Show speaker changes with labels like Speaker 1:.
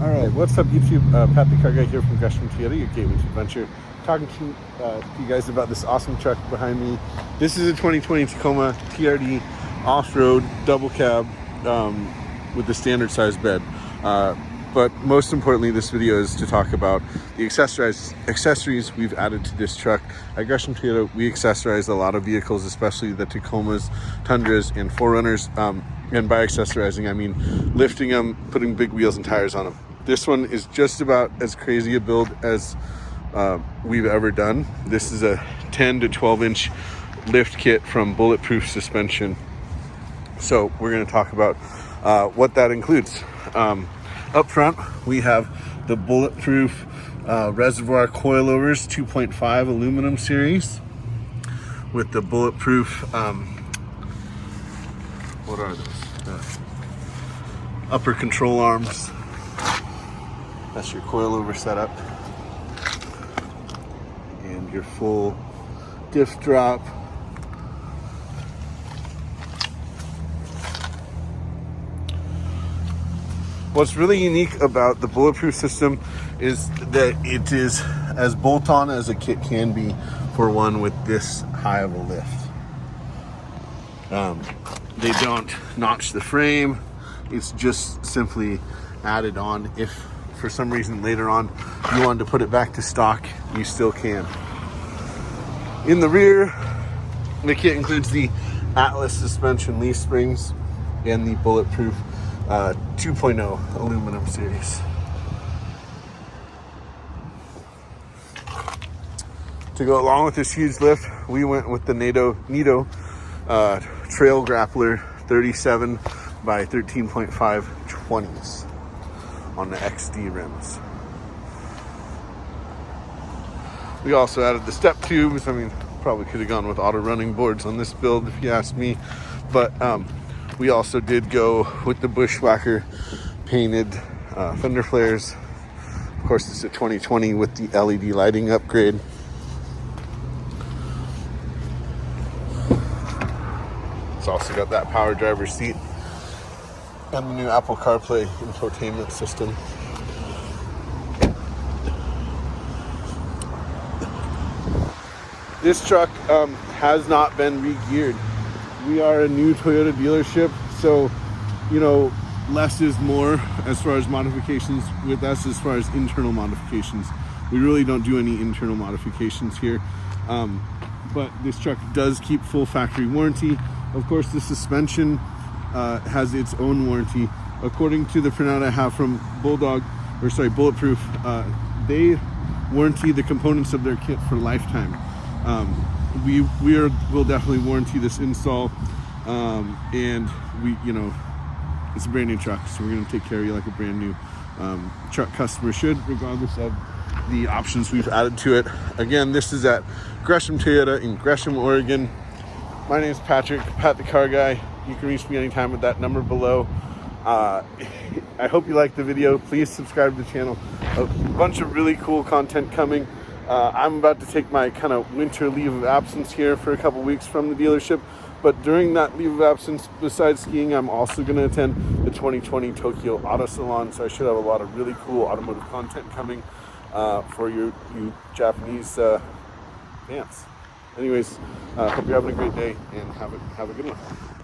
Speaker 1: All right, what's up YouTube? Pat the Car Guy here from Toyota, your gateway to adventure. Talking to you guys about this awesome truck behind me. This is a 2020 Tacoma TRD off-road double cab with the standard size bed. But most importantly, this video is to talk about the accessories we've added to this truck. At Gresham Toyota, we accessorize a lot of vehicles, especially the Tacomas, Tundras, and 4Runners. And by accessorizing, I mean lifting them, putting big wheels and tires on them. This one is just about as crazy a build as we've ever done. This is a 10 to 12 inch lift kit from Bulletproof Suspension. So we're going to talk about what that includes. Up front, we have the Bulletproof reservoir coilovers 2.5 aluminum series with the Bulletproof, what are those? Upper control arms. That's your coilover setup. And your full diff drop. What's really unique about the Bulletproof system is that it is as bolt-on as a kit can be for one with this high of a lift. They don't notch the frame. It's just simply added on. If for some reason later on you wanted to put it back to stock, you still can. In the rear, the kit includes the Atlas suspension leaf springs and the Bulletproof 2.0 aluminum series. To go along with this huge lift, we went with the NITO Trail Grappler 37 by 13.5 20s on the XD rims. We also added the step tubes. I mean, probably could have gone with auto running boards on this build if you ask me, but we also did go with the Bushwhacker painted fender flares. Of course, it's a 2020 with the LED lighting upgrade. It's also got that power driver seat and the new Apple CarPlay infotainment system. This truck has not been re-geared. We are a new Toyota dealership, so you know, less is more as far as modifications with us. As far as internal modifications, we really don't do any internal modifications here, but this truck does keep full factory warranty. Of course, the suspension has its own warranty. According to the printout I have from Bulletproof, they warranty the components of their kit for lifetime. We'll definitely warranty this install, and it's a brand new truck, so we're going to take care of you like a brand new truck customer should, regardless of the options we've added to it. Again, this is at Gresham Toyota in Gresham, Oregon. My name is Patrick, Pat the Car Guy. You can reach me anytime with that number below. I hope you liked the video. Please subscribe to the channel. A bunch of really cool content coming. I'm about to take my kind of winter leave of absence here for a couple weeks from the dealership, but during that leave of absence, besides skiing, I'm also going to attend the 2020 Tokyo Auto Salon, so I should have a lot of really cool automotive content coming for you Japanese fans. Anyways, hope you're having a great day and have a good one.